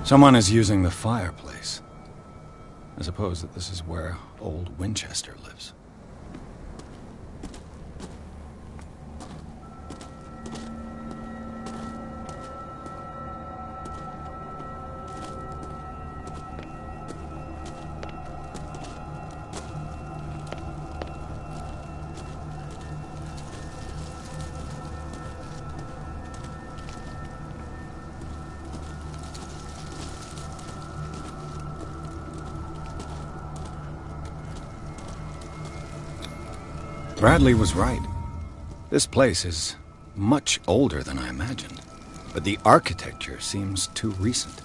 Someone is using the fireplace. I suppose that this is where old Winchester lives. Bradley was right. This place is much older than I imagined, but the architecture seems too recent.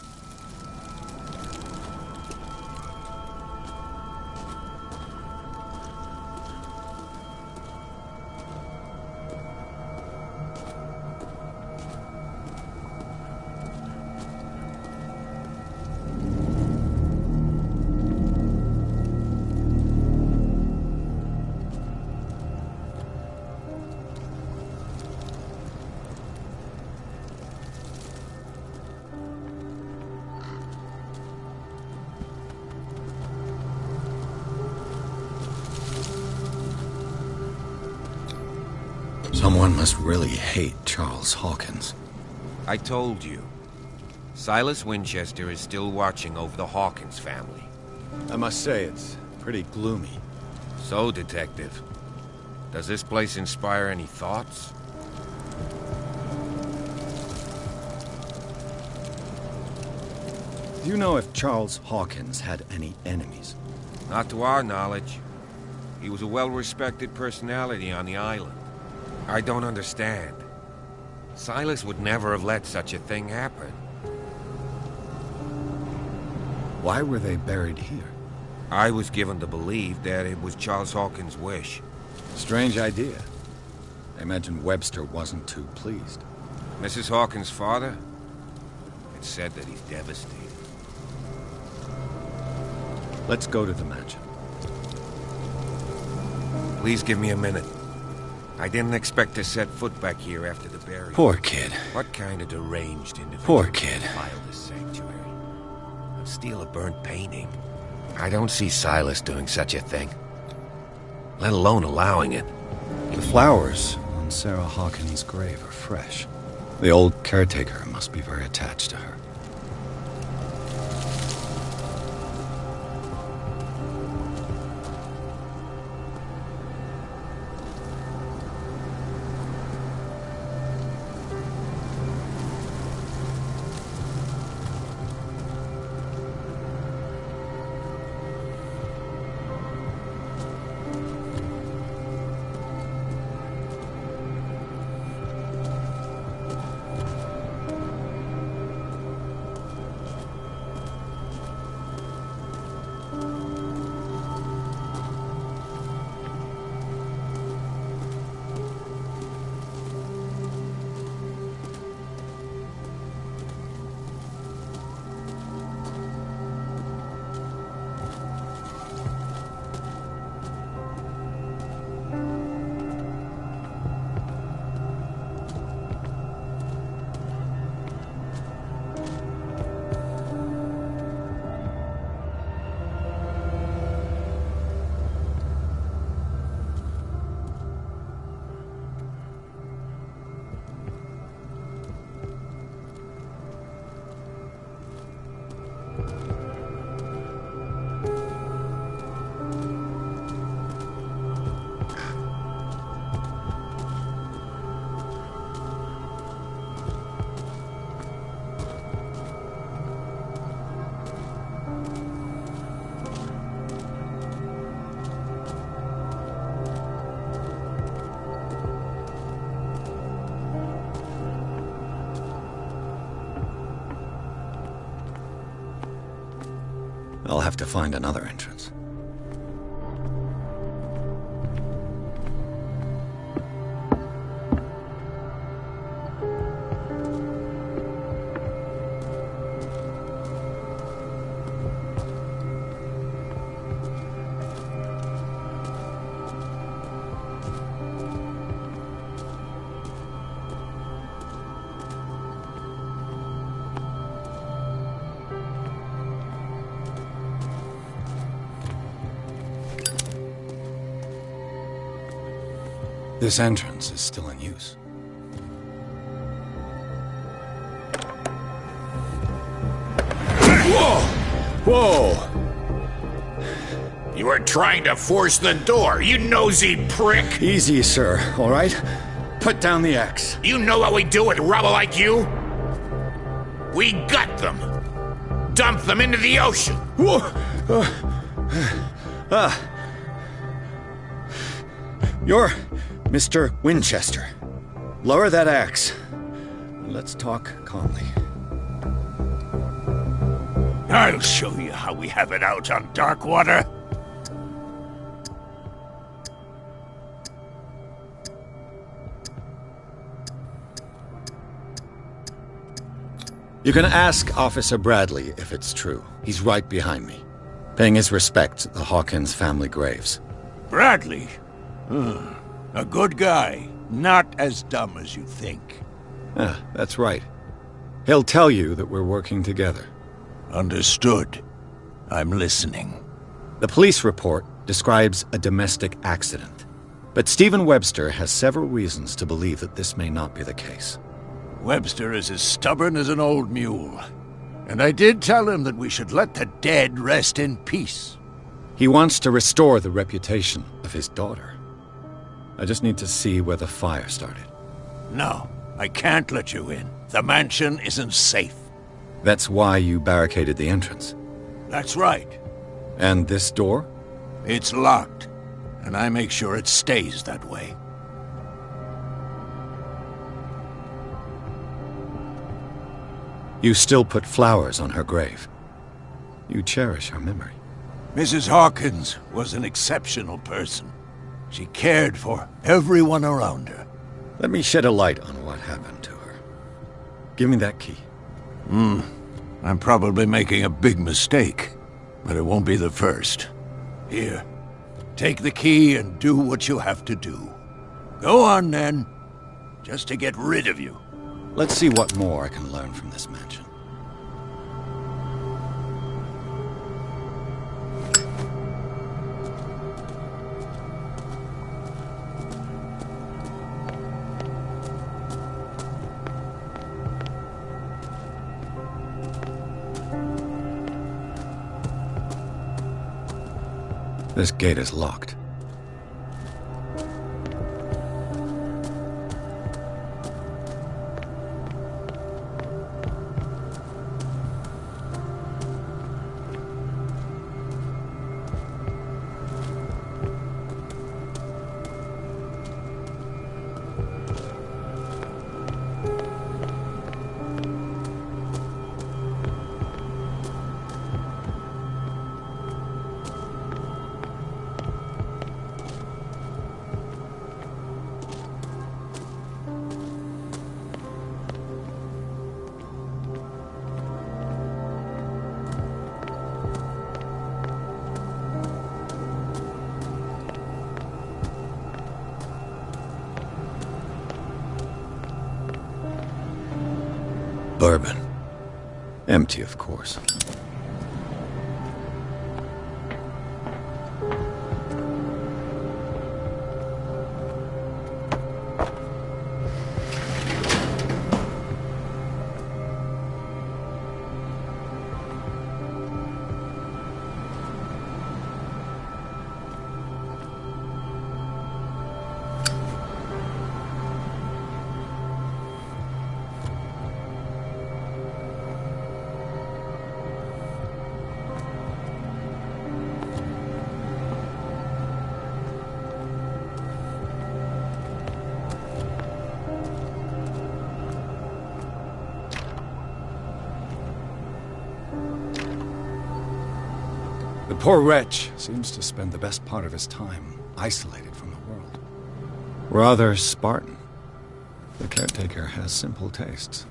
Someone must really hate Charles Hawkins. I told you. Silas Winchester is still watching over the Hawkins family. I must say, it's pretty gloomy. So, Detective, does this place inspire any thoughts? Do you know if Charles Hawkins had any enemies? Not to our knowledge. He was a well-respected personality on the island. I don't understand. Silas would never have let such a thing happen. Why were they buried here? I was given to believe that it was Charles Hawkins' wish. Strange idea. I imagine Webster wasn't too pleased. Mrs. Hawkins' father? It's said that he's devastated. Let's go to the mansion. Please give me a minute. I didn't expect to set foot back here after the burial. Poor kid. What kind of deranged individual Poor kid. would defile this sanctuary? And steal a burnt painting? I don't see Silas doing such a thing. Let alone allowing it. The flowers on Sarah Hawkins' grave are fresh. The old caretaker must be very attached to her. I'll have to find another entrance. This entrance is still in use. Whoa! Whoa! You were trying to force the door, you nosy prick! Easy, sir, all right? Put down the axe. You know what we do with rubble like you? We gut them. Dump them into the ocean. Whoa! You're Mr. Winchester. Lower that axe. Let's talk calmly. I'll show you how we have it out on Darkwater. You can ask Officer Bradley if it's true. He's right behind me, paying his respects at the Hawkins family graves. Bradley? A good guy. Not as dumb as you think. That's right. He'll tell you that we're working together. Understood. I'm listening. The police report describes a domestic accident, but Stephen Webster has several reasons to believe that this may not be the case. Webster is as stubborn as an old mule. And I did tell him that we should let the dead rest in peace. He wants to restore the reputation of his daughter. I just need to see where the fire started. No, I can't let you in. The mansion isn't safe. That's why you barricaded the entrance. That's right. And this door? It's locked, and I make sure it stays that way. You still put flowers on her grave. You cherish her memory. Mrs. Hawkins was an exceptional person. She cared for everyone around her. Let me shed a light on what happened to her. Give me that key. I'm probably making a big mistake, but it won't be the first. Here, take the key and do what you have to do. Go on, then. Just to get rid of you. Let's see what more I can learn from this mansion. This gate is locked. Bourbon. Empty, of course. The poor wretch seems to spend the best part of his time isolated from the world. Rather Spartan. The caretaker has simple tastes.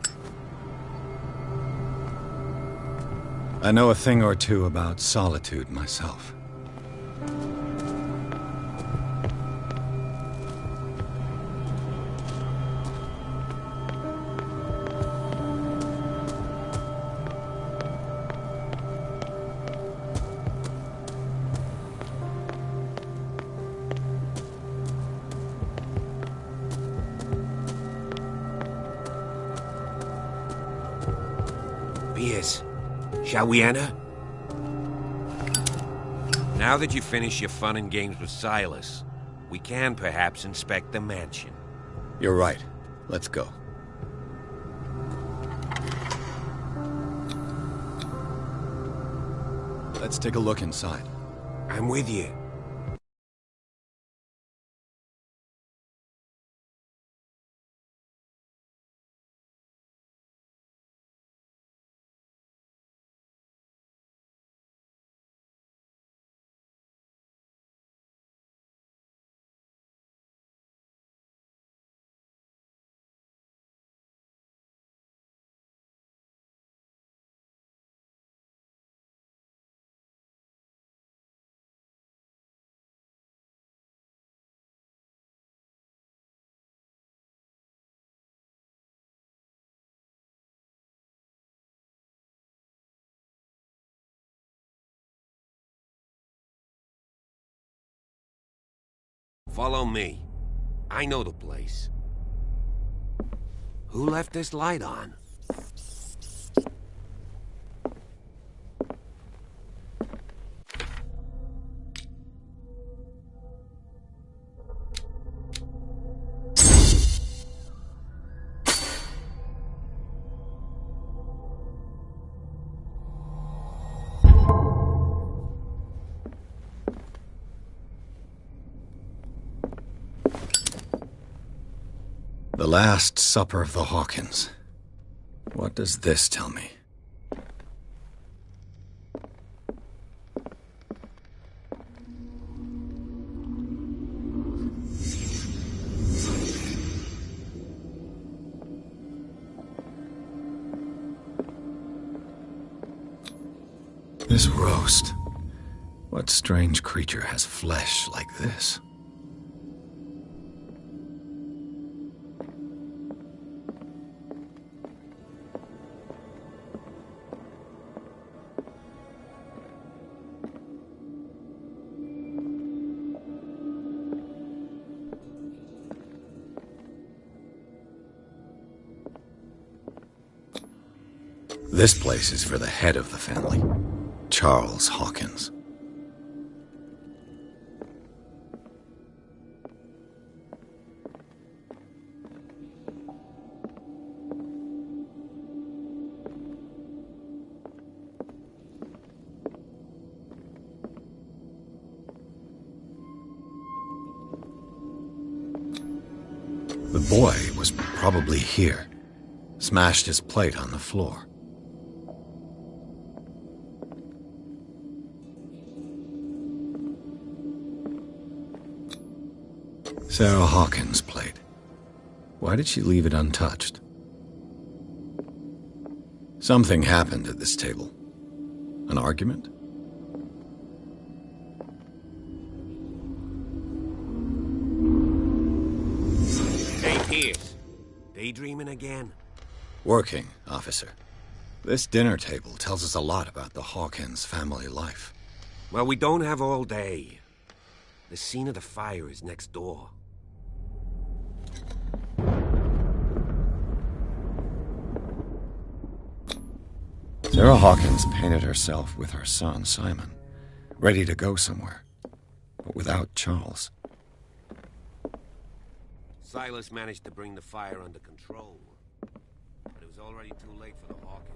I know a thing or two about solitude myself. Piers, shall we enter? Now that you've finished your fun and games with Silas, we can perhaps inspect the mansion. You're right. Let's go. Let's take a look inside. I'm with you. Follow me. I know the place. Who left this light on? The Last Supper of the Hawkins. What does this tell me? This roast. What strange creature has flesh like this? This place is for the head of the family, Charles Hawkins. The boy was probably here, smashed his plate on the floor. Sarah Hawkins' plate. Why did she leave it untouched? Something happened at this table. An argument? Hey, Piers. Daydreaming again? Working, officer. This dinner table tells us a lot about the Hawkins family life. Well, we don't have all day. The scene of the fire is next door. Sarah Hawkins painted herself with her son, Simon, ready to go somewhere, but without Charles. Silas managed to bring the fire under control, but it was already too late for the Hawkins.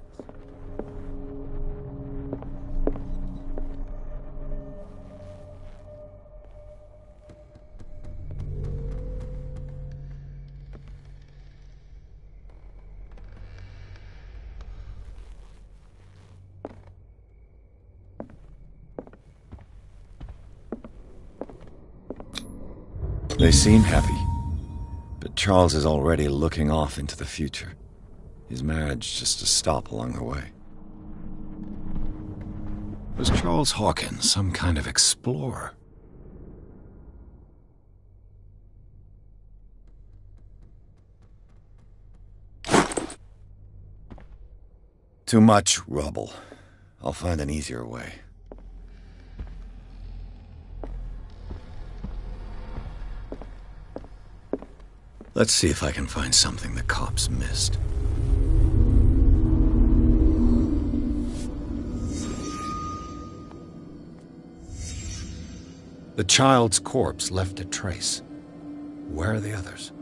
They seem happy, but Charles is already looking off into the future. His marriage just a stop along the way. Was Charles Hawkins some kind of explorer? Too much rubble. I'll find an easier way. Let's see if I can find something the cops missed. The child's corpse left a trace. Where are the others?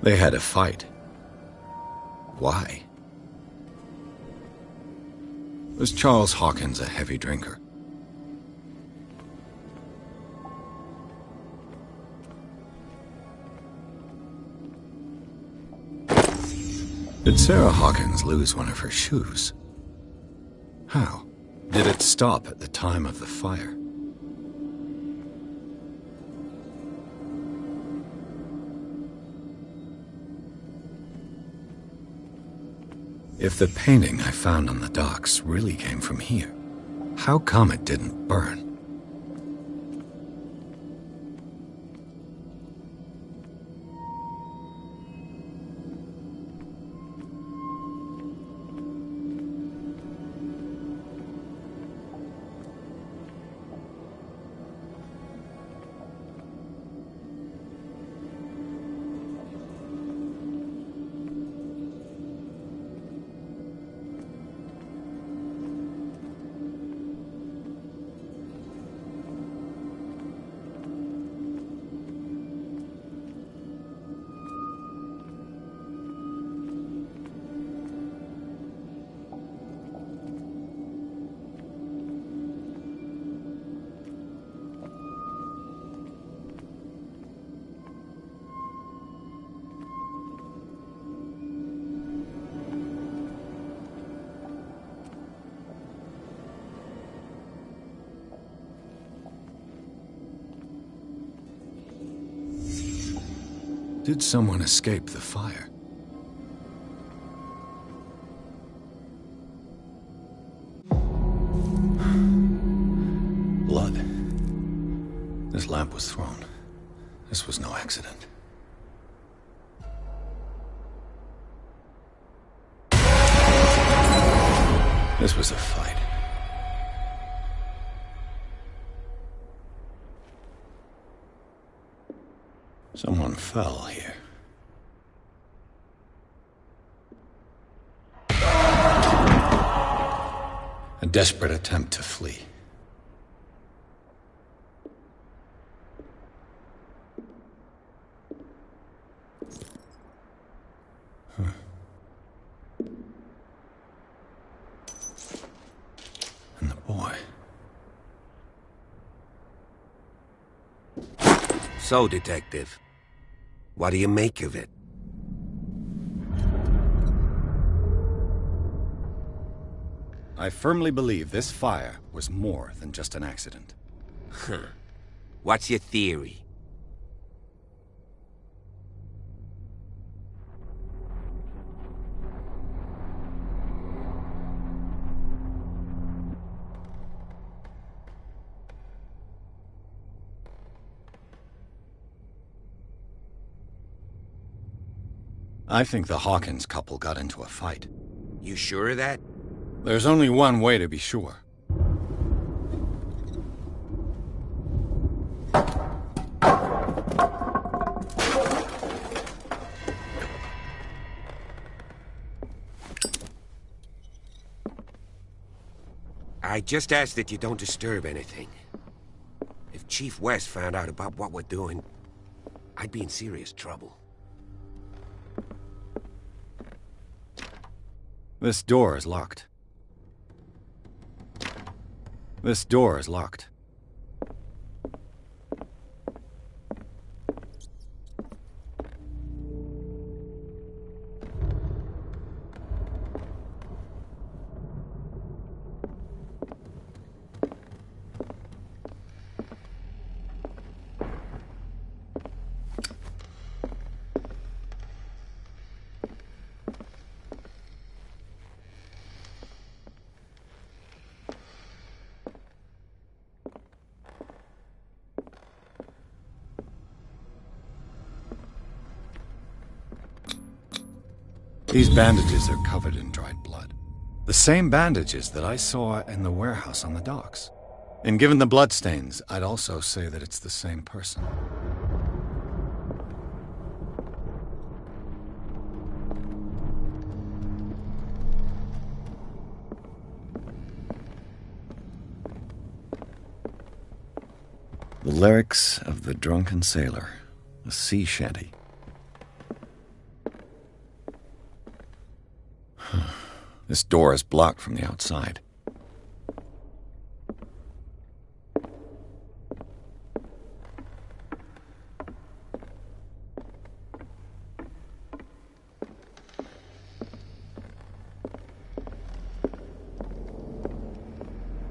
They had a fight. Why? Was Charles Hawkins a heavy drinker? Did Sarah Hawkins lose one of her shoes? How? Did it stop at the time of the fire? If the painting I found on the docks really came from here, how come it didn't burn? Did someone escape the fire? Blood. This lamp was thrown. This was no accident. This was a fight. Someone fell here. A desperate attempt to flee. And the boy. So, Detective, what do you make of it? I firmly believe this fire was more than just an accident. Huh. What's your theory? I think the Hawkins couple got into a fight. You sure of that? There's only one way to be sure. I just ask that you don't disturb anything. If Chief West found out about what we're doing, I'd be in serious trouble. This door is locked. This door is locked. These bandages are covered in dried blood. The same bandages that I saw in the warehouse on the docks. And given the bloodstains, I'd also say that it's the same person. The lyrics of the drunken sailor, a sea shanty. This door is blocked from the outside.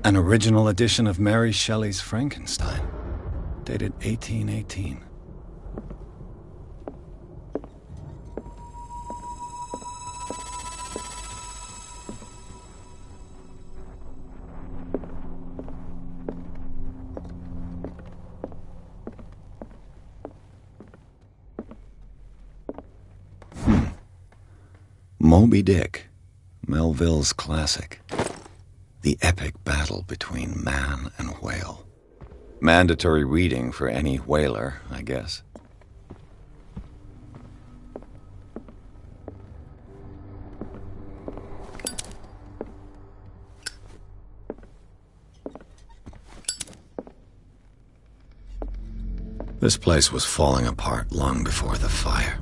An original edition of Mary Shelley's Frankenstein, dated 1818. Moby Dick, Melville's classic. The epic battle between man and whale. Mandatory reading for any whaler, I guess. This place was falling apart long before the fire.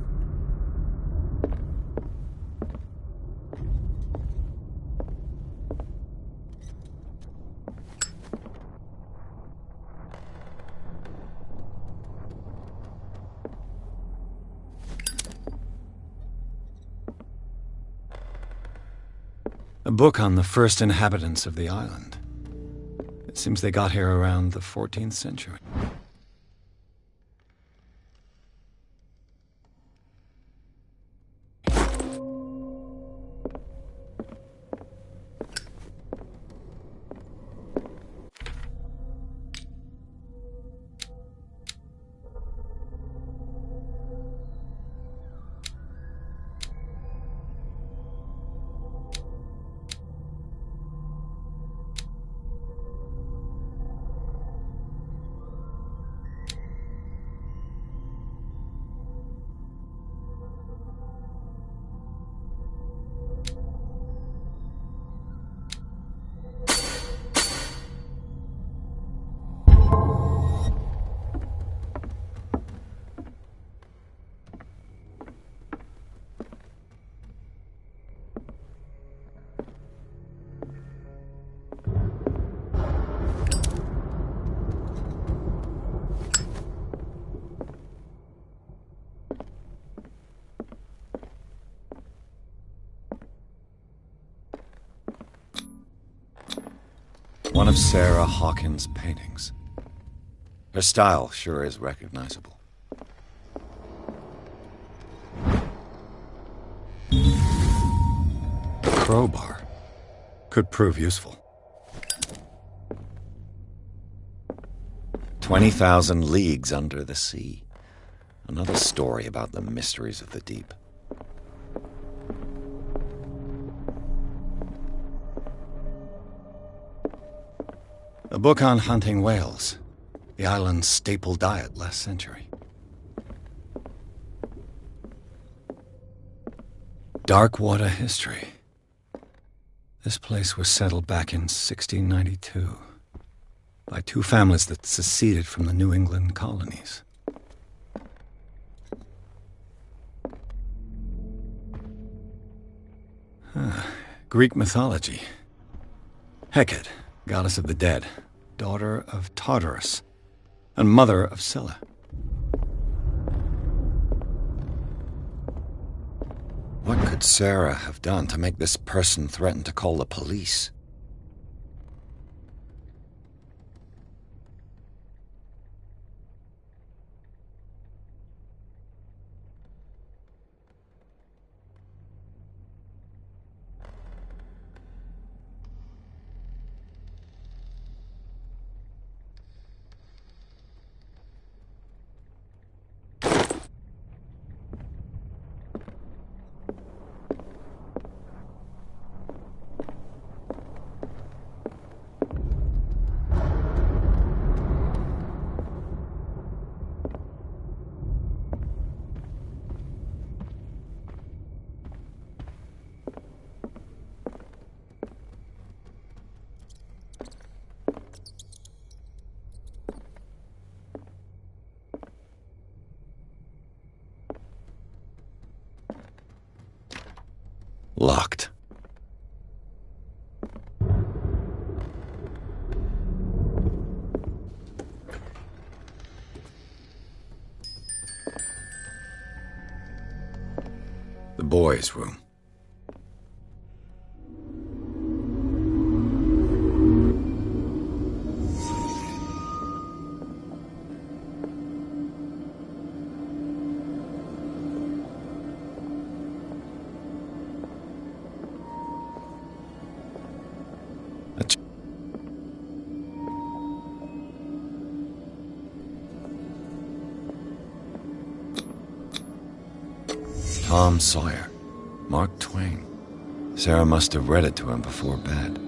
A book on the first inhabitants of the island. It seems they got here around the 14th century. One of Sarah Hawkins' paintings. Her style sure is recognizable. A crowbar could prove useful. 20,000 leagues under the sea. Another story about the mysteries of the deep. A book on hunting whales, the island's staple diet last century. Dark water history. This place was settled back in 1692 by two families that seceded from the New England colonies. Greek mythology. Hecate, goddess of the dead, daughter of Tartarus, and mother of Scylla. What could Sarah have done to make this person threaten to call the police? Locked. The boys' room. Tom Sawyer. Mark Twain. Sarah must have read it to him before bed.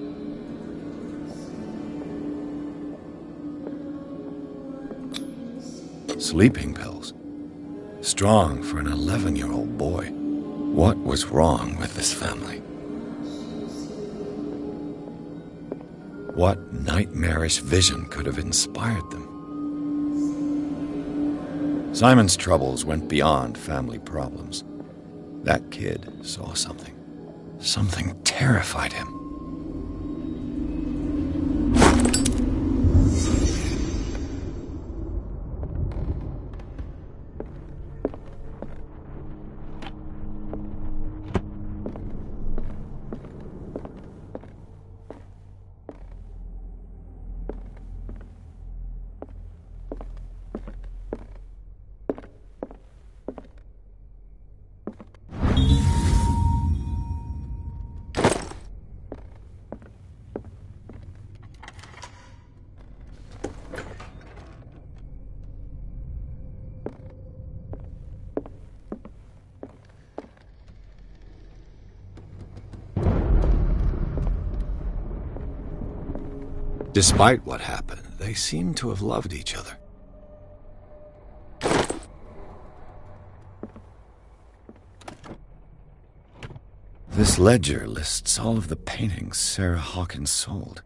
Sleeping pills. Strong for an 11-year-old boy. What was wrong with this family? What nightmarish vision could have inspired them? Simon's troubles went beyond family problems. That kid saw something. Something terrified him. Despite what happened, they seemed to have loved each other. This ledger lists all of the paintings Sarah Hawkins sold.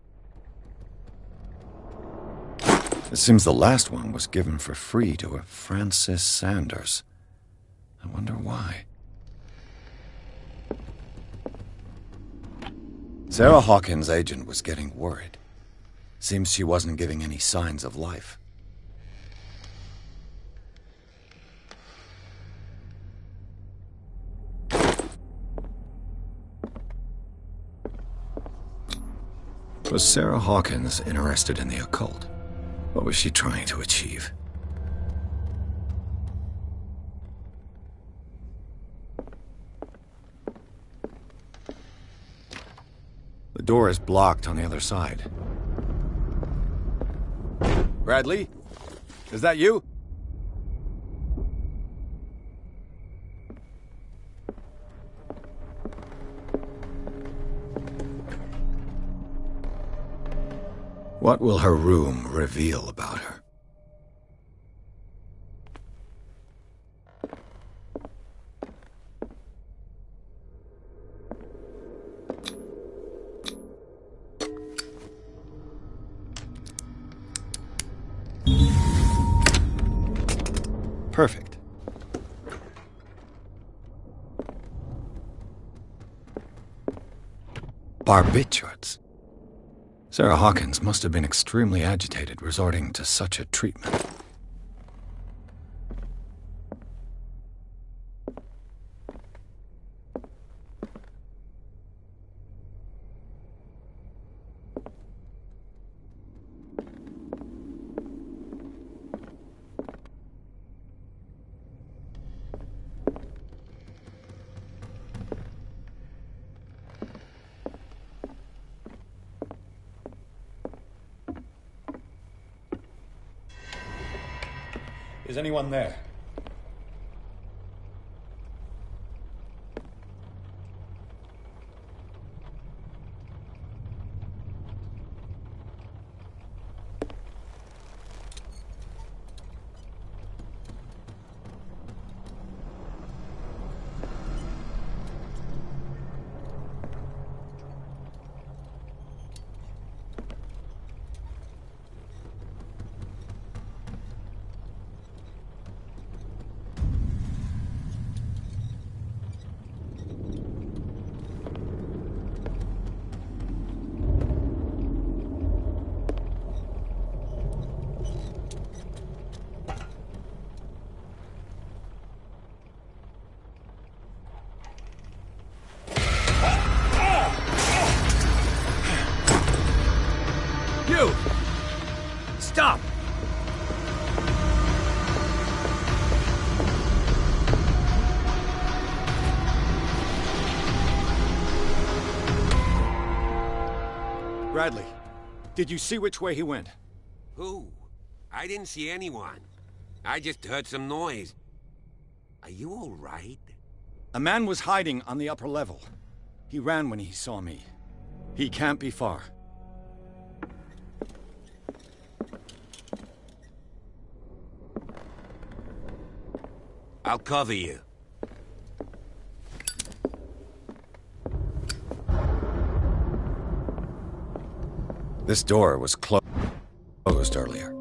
It seems the last one was given for free to a Francis Sanders. I wonder why. Sarah Hawkins' agent was getting worried. Seems she wasn't giving any signs of life. Was Sarah Hawkins interested in the occult? What was she trying to achieve? The door is blocked on the other side. Bradley? Is that you? What will her room reveal about her? Perfect. Barbiturates. Sarah Hawkins must have been extremely agitated resorting to such a treatment. Is anyone there? Stop! Bradley, did you see which way he went? Who? I didn't see anyone. I just heard some noise. Are you all right? A man was hiding on the upper level. He ran when he saw me. He can't be far. I'll cover you. This door was closed earlier.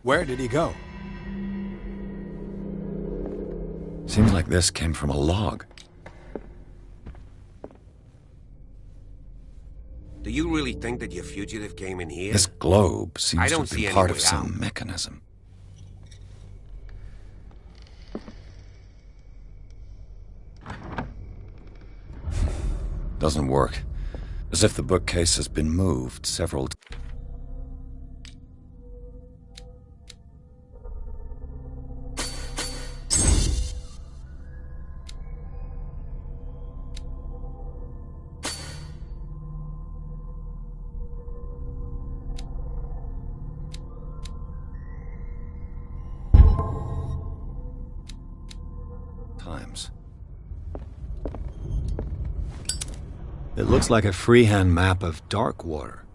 Where did he go? Seems like this came from a log. Do you really think that your fugitive came in here? This globe seems I to don't have see been any part way of some out. mechanism. Doesn't work. As if the bookcase has been moved several times. It looks like a freehand map of dark water.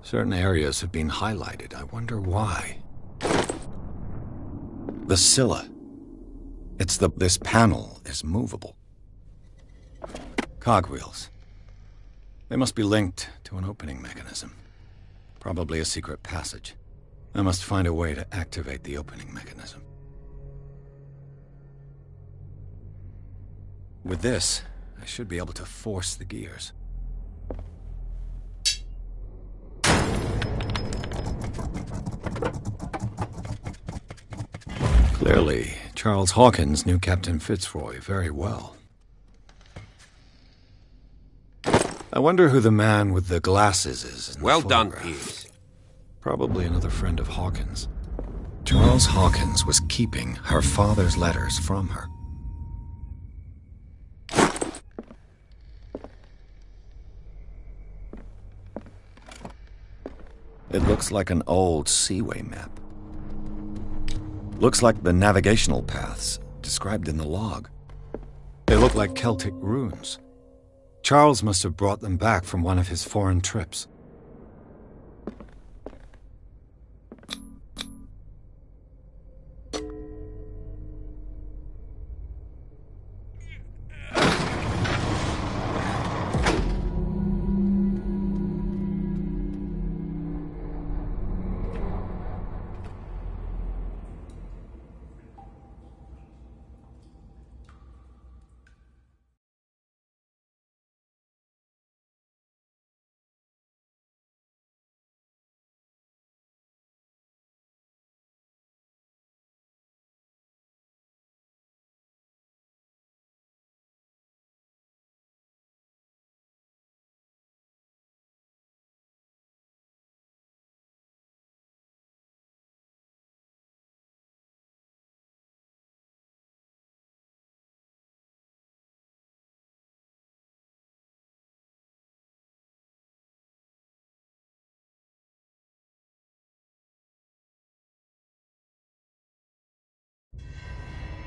Certain areas have been highlighted. I wonder why. The Scylla. This panel is movable. Cogwheels. They must be linked to an opening mechanism. Probably a secret passage. I must find a way to activate the opening mechanism. With this, I should be able to force the gears. Clearly, Charles Hawkins knew Captain Fitzroy very well. I wonder who the man with the glasses is in the Well done, photograph. Pierce. Probably another friend of Hawkins. Charles Hawkins was keeping her father's letters from her. It looks like an old seaway map. Looks like the navigational paths described in the log. They look like Celtic runes. Charles must have brought them back from one of his foreign trips.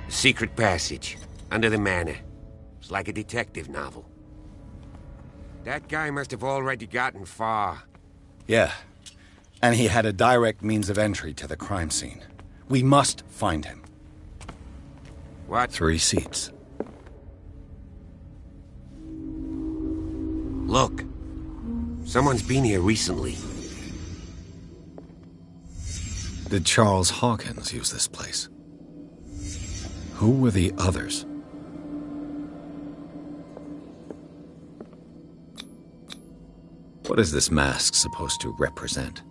Secret passage, under the manor. It's like a detective novel. That guy must have already gotten far. Yeah, and he had a direct means of entry to the crime scene. We must find him. What? 3 seats. Look. Someone's been here recently. Did Charles Hawkins use this place? Who were the others? What is this mask supposed to represent?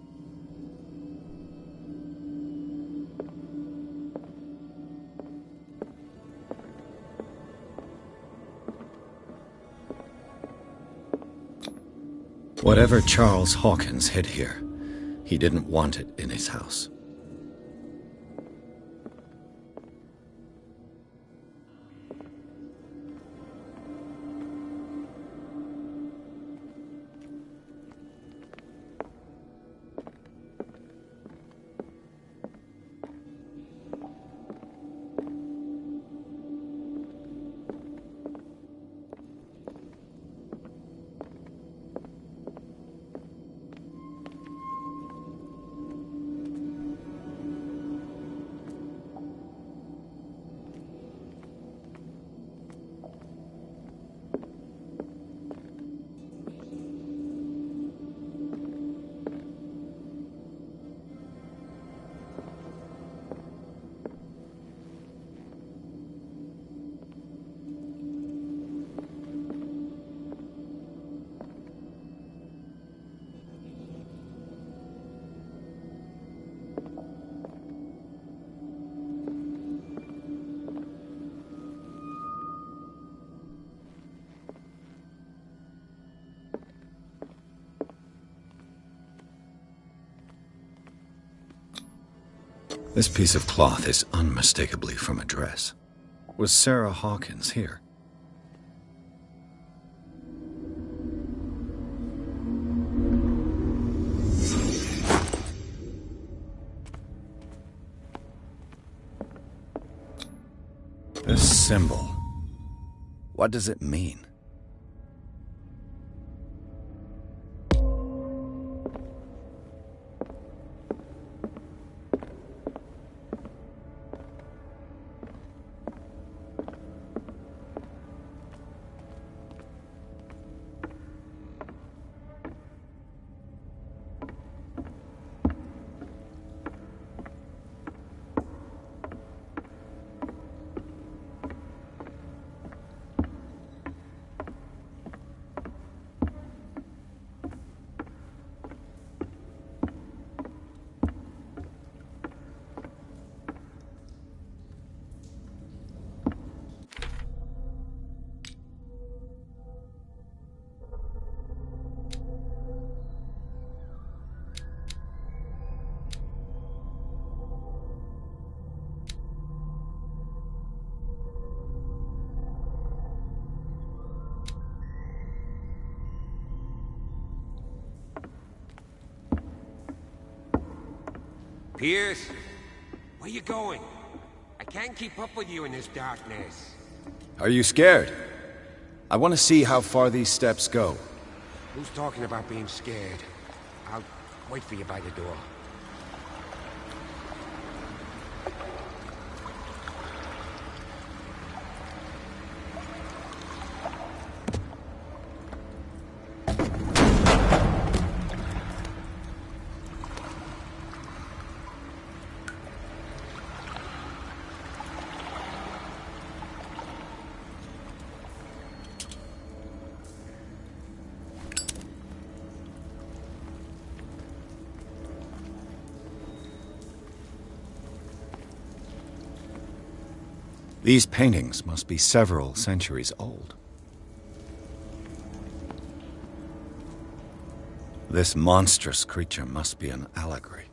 Whatever Charles Hawkins hid here, he didn't want it in his house. This piece of cloth is unmistakably from a dress. Was Sarah Hawkins here? This symbol, what does it mean? Pierce, where you going? I can't keep up with you in this darkness. Are you scared? I want to see how far these steps go. Who's talking about being scared? I'll wait for you by the door. These paintings must be several centuries old. This monstrous creature must be an allegory.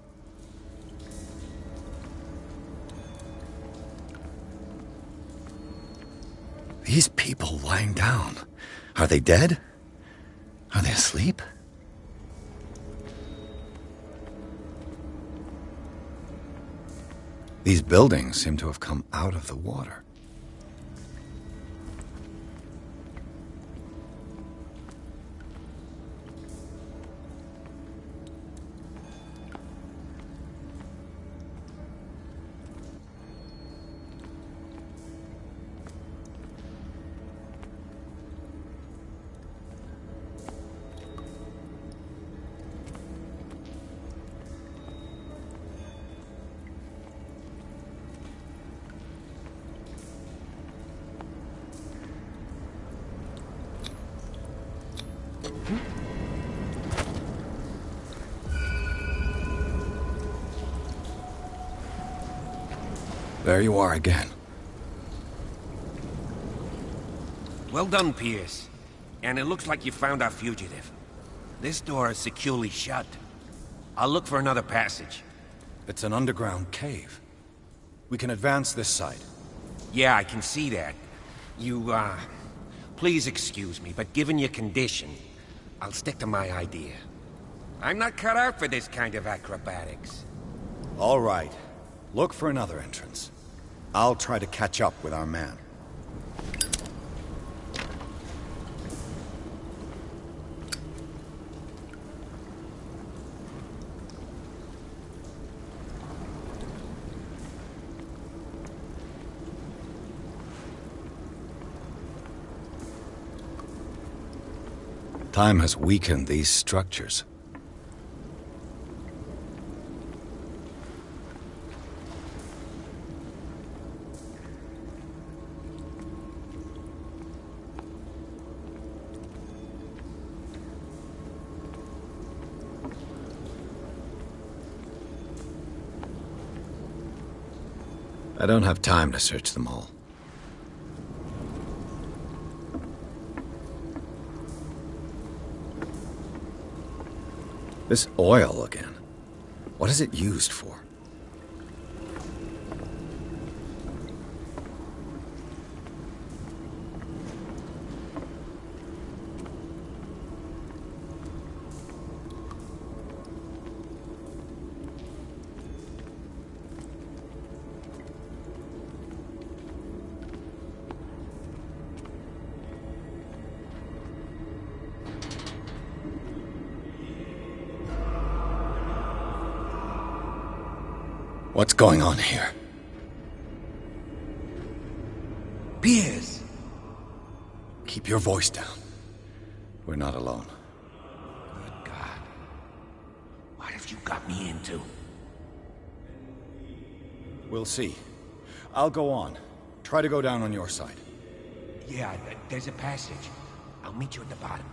These people lying down, are they dead? Are they asleep? These buildings seem to have come out of the water. There you are again. Well done, Pierce. And it looks like you found our fugitive. This door is securely shut. I'll look for another passage. It's an underground cave. We can advance this side. Yeah, I can see that. Please excuse me, but given your condition, I'll stick to my idea. I'm not cut out for this kind of acrobatics. All right. Look for another entrance. I'll try to catch up with our man. Time has weakened these structures. I don't have time to search them all. This oil again. What is it used for? What's going on here? Piers! Keep your voice down. We're not alone. Good God. What have you got me into? We'll see. I'll go on. Try to go down on your side. Yeah, there's a passage. I'll meet you at the bottom.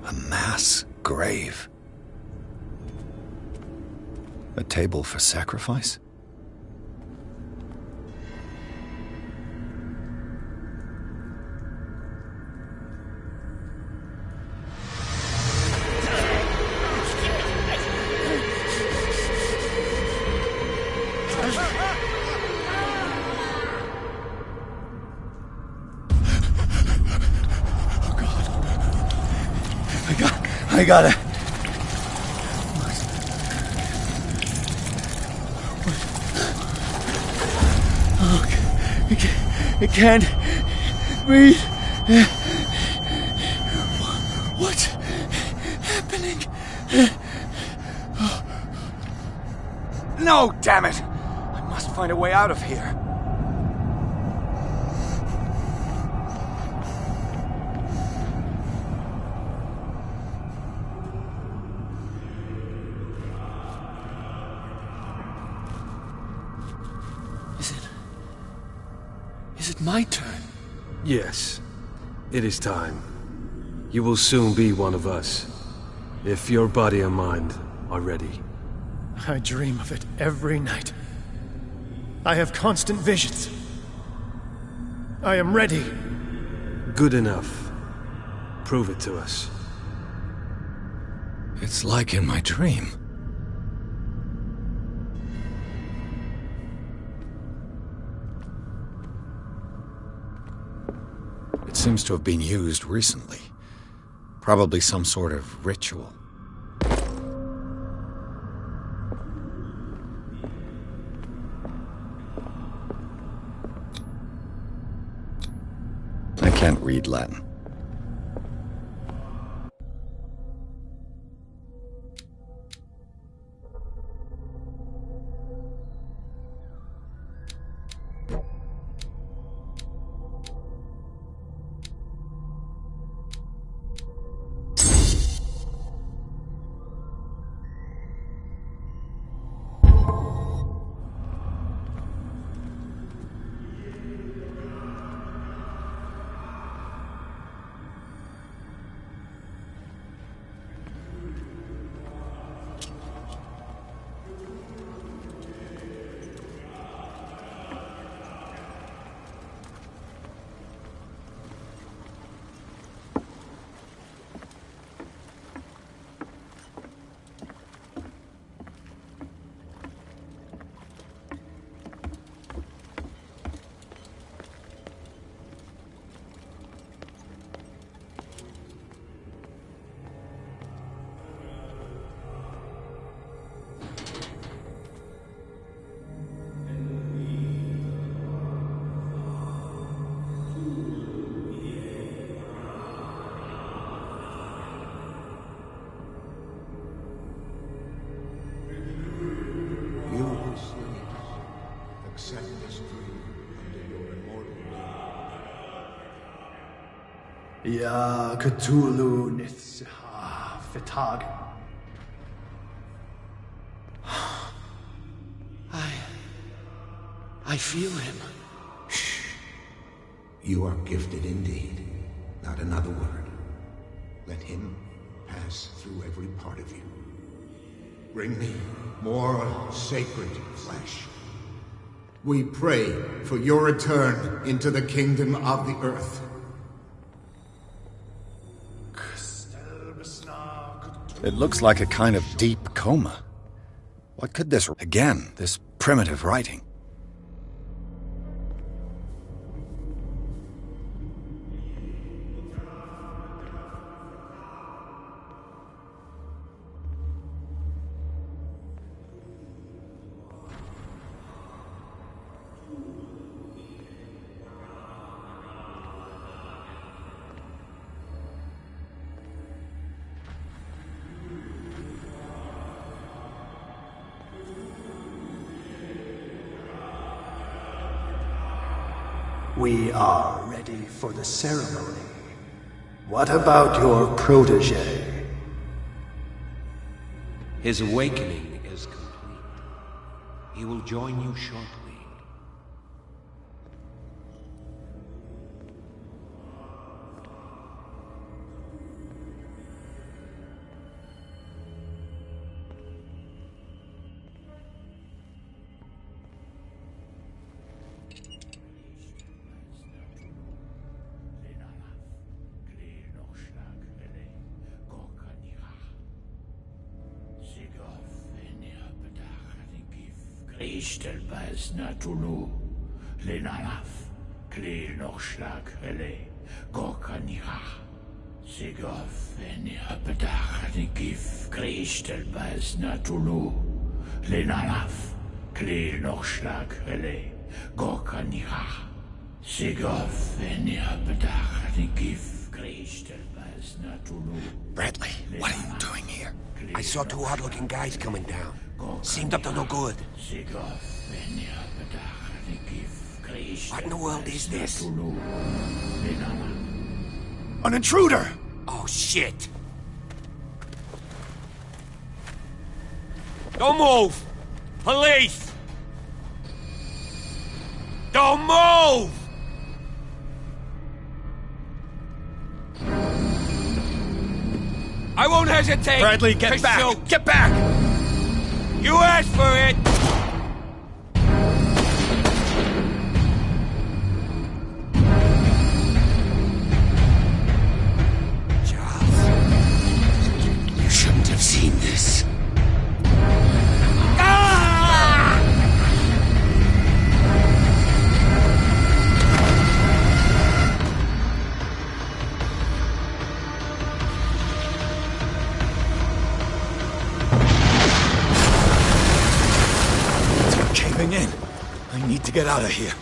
A mass grave. A table for sacrifice? I got it. Oh, it can't breathe. What's happening? No, damn it! I must find a way out of here. Is it my turn? Yes, it is time. You will soon be one of us, if your body and mind are ready. I dream of it every night. I have constant visions. I am ready. Good enough. Prove it to us. It's like in my dream. It seems to have been used recently. Probably some sort of ritual. can't read Latin. Ya Cthulhu Nithha Fitag. I feel him. Shh. You are gifted indeed. Not another word. Let him pass through every part of you. Bring me more sacred flesh. We pray for your return into the kingdom of the earth. It looks like a kind of deep coma. What could this... Again, this primitive writing. We are ready for the ceremony. What about your protege? His awakening is complete. He will join you shortly. Ishtelbaz Natulu, Lenalaf, Kli Nochschlag, Hele, Gorkanira, Sigov, Eniapedach, Nikif, Krishtelbaz Natulu, Lenalaf, Kli Nochschlag, Hele, Gorkanira, Sigov, Eniapedach, Nikif, Krishtelbaz Natulu. Bradley, what are you doing here? I saw two odd-looking guys coming down. Seemed up to no good. What in the world is this? An intruder! Oh, shit! Don't move! Police! Don't move! I won't hesitate! Bradley, get back! Shoot. Get back! You asked for it! Charles, you shouldn't have seen this. Ah! Caving in. I need to get out of here.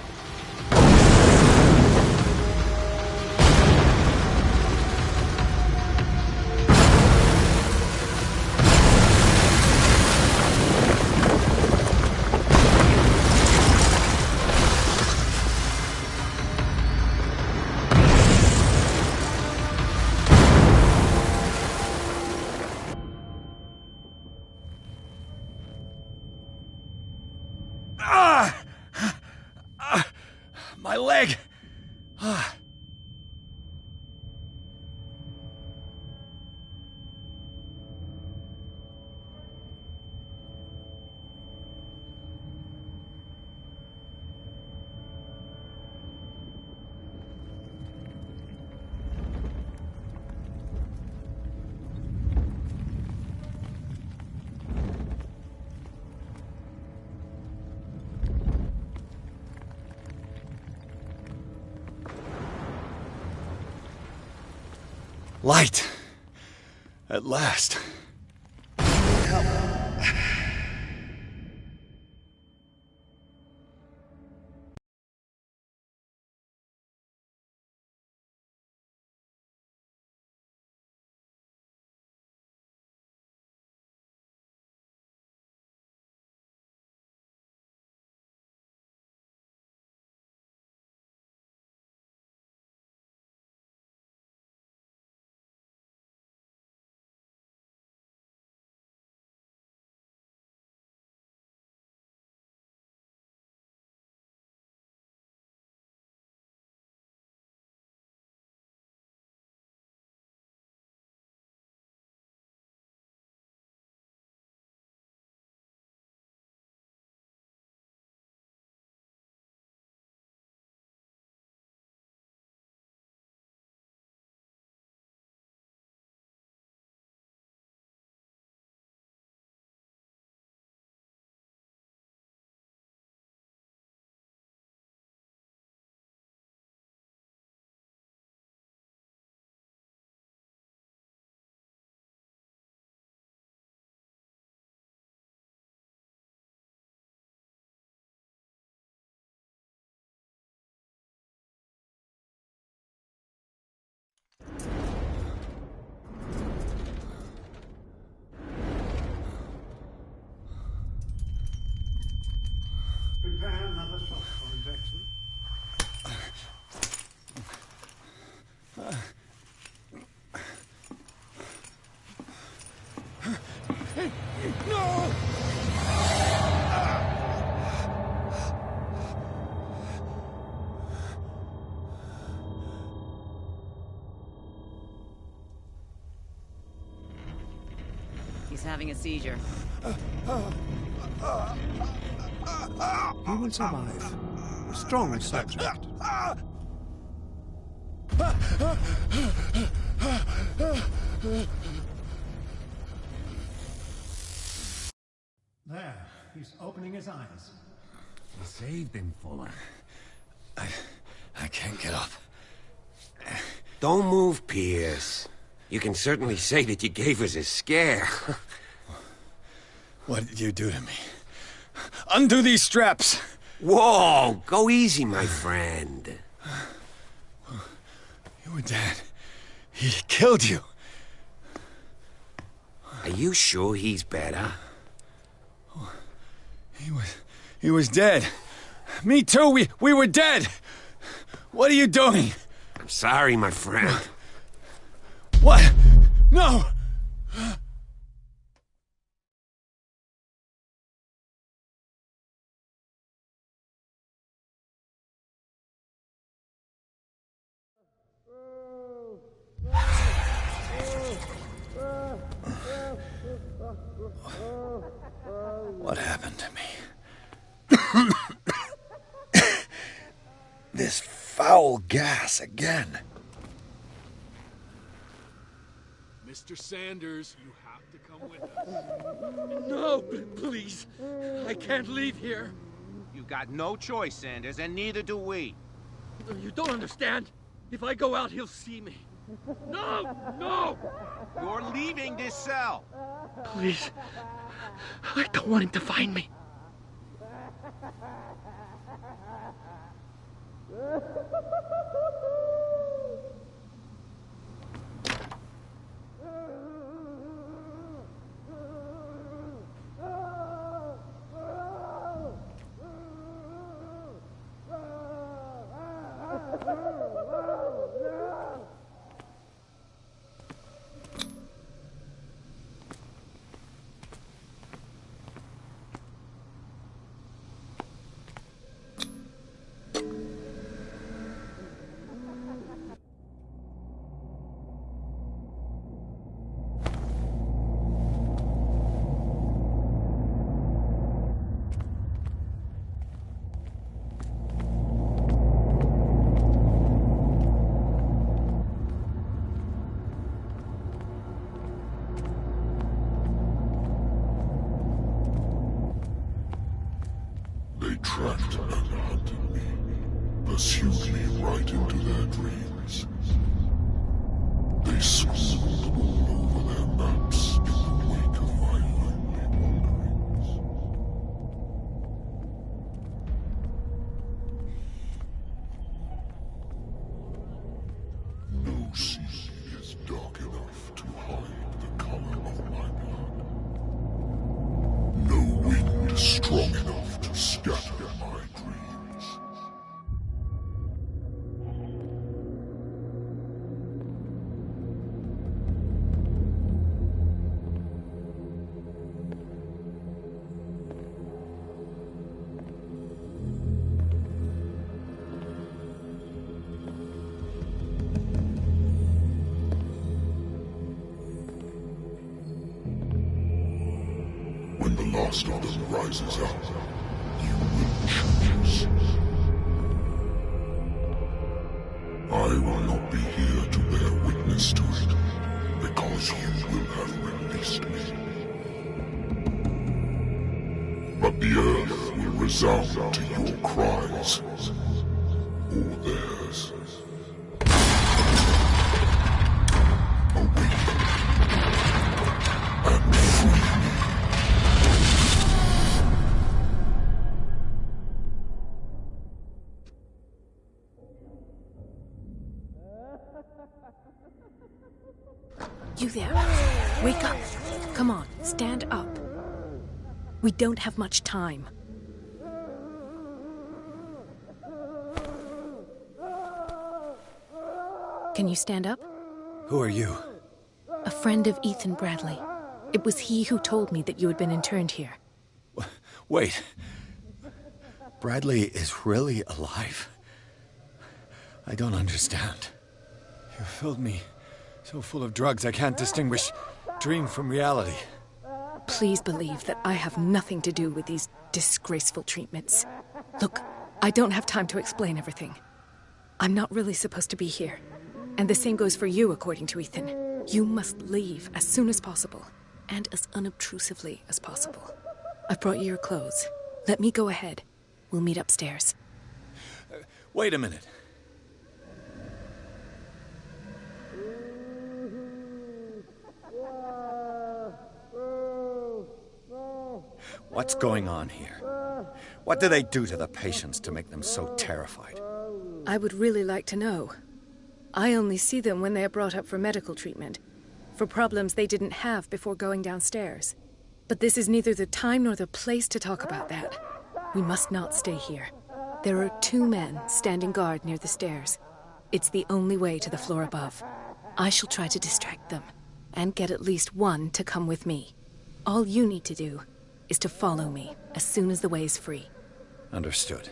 Light. At last. Prepare another shot for injection. No! He's having a seizure. He will survive. A strong subject. There, he's opening his eyes. You saved him, Fuller. I can't get up. Don't move, Pierce. You can certainly say that you gave us a scare. What did you do to me? Undo these straps! Whoa! Go easy, my friend. You were dead. He killed you. Are you sure he's better? He was dead. Me too, we were dead! What are you doing? I'm sorry, my friend. What? No! What happened to me? This foul gas again. Mr. Sanders, you have to come with us. No, please. I can't leave here. You've got no choice, Sanders, and neither do we. You don't understand. If I go out, he'll see me. No! No! You're leaving this cell. Please. I don't want him to find me. They tracked and hunted me, pursued me right into their dreams. They swore strong enough to scatter my dreams. When the last of them rises up, you will choose. I will not be here to bear witness to it, because you will have released me. But the earth will resound to your cries, or theirs. Awaken and free me. You there. Wake up. Come on, stand up. We don't have much time. Can you stand up? Who are you? A friend of Ethan Bradley. It was he who told me that you had been interned here. Wait. Bradley is really alive? I don't understand. You filled me so full of drugs I can't distinguish dream from reality. Please believe that I have nothing to do with these disgraceful treatments. Look, I don't have time to explain everything. I'm not really supposed to be here. And the same goes for you, according to Ethan. You must leave as soon as possible, and as unobtrusively as possible. I've brought you your clothes. Let me go ahead. We'll meet upstairs. Wait a minute. What's going on here? What do they do to the patients to make them so terrified? I would really like to know. I only see them when they are brought up for medical treatment, for problems they didn't have before going downstairs. But this is neither the time nor the place to talk about that. We must not stay here. There are 2 men standing guard near the stairs. It's the only way to the floor above. I shall try to distract them, and get at least one to come with me. All you need to do is to follow me as soon as the way is free. Understood.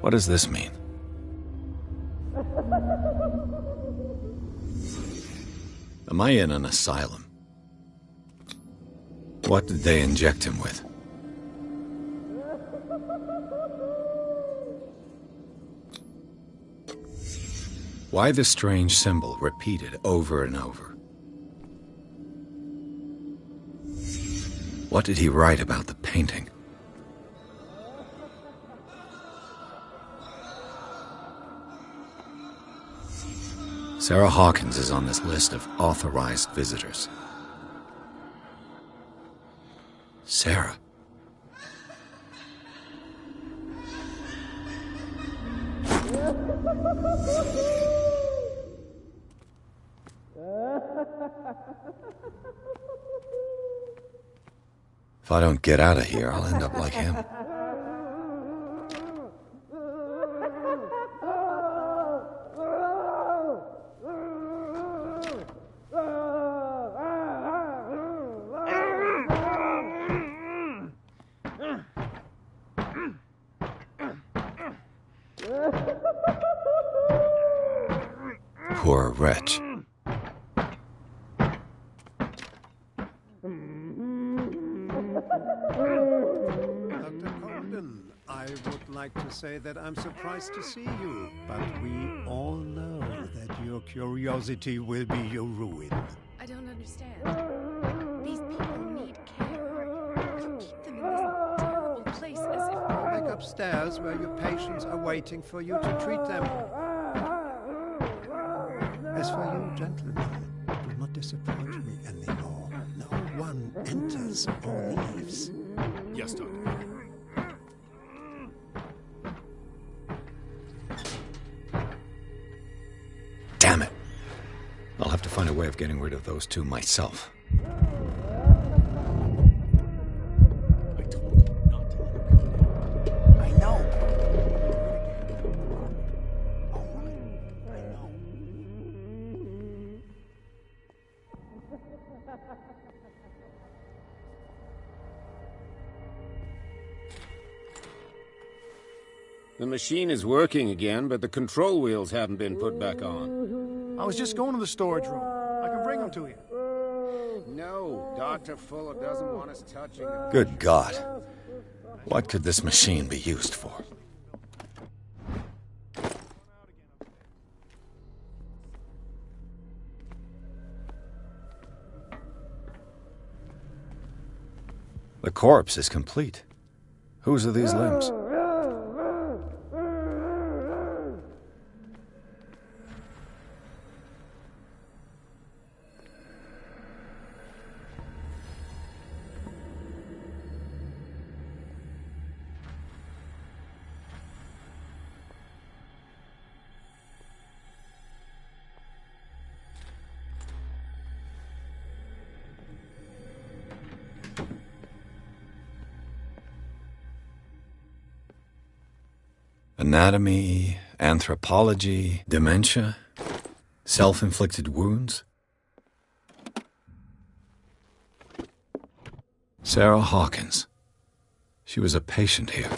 What does this mean? Am I in an asylum? What did they inject him with? Why the strange symbol repeated over and over? What did he write about the painting? Sarah Hawkins is on this list of authorized visitors. Sarah. If I don't get out of here, I'll end up like him. Poor wretch. I would like to say that I'm surprised to see you, but we all know that your curiosity will be your ruin. I don't understand. upstairs where your patients are waiting for you to treat them. As for you, gentlemen, do not disappoint me anymore. No one enters or leaves. Yes, Doctor. Damn it! I'll have to find a way of getting rid of those two myself. I know. The machine is working again, but the control wheels haven't been put back on. I was just going to the storage room. I can bring them to you. No, Dr. Fuller doesn't want us touching them. Good God. What could this machine be used for? The corpse is complete. Whose are these limbs? Anatomy, anthropology, dementia, self-inflicted wounds. Sarah Hawkins. She was a patient here.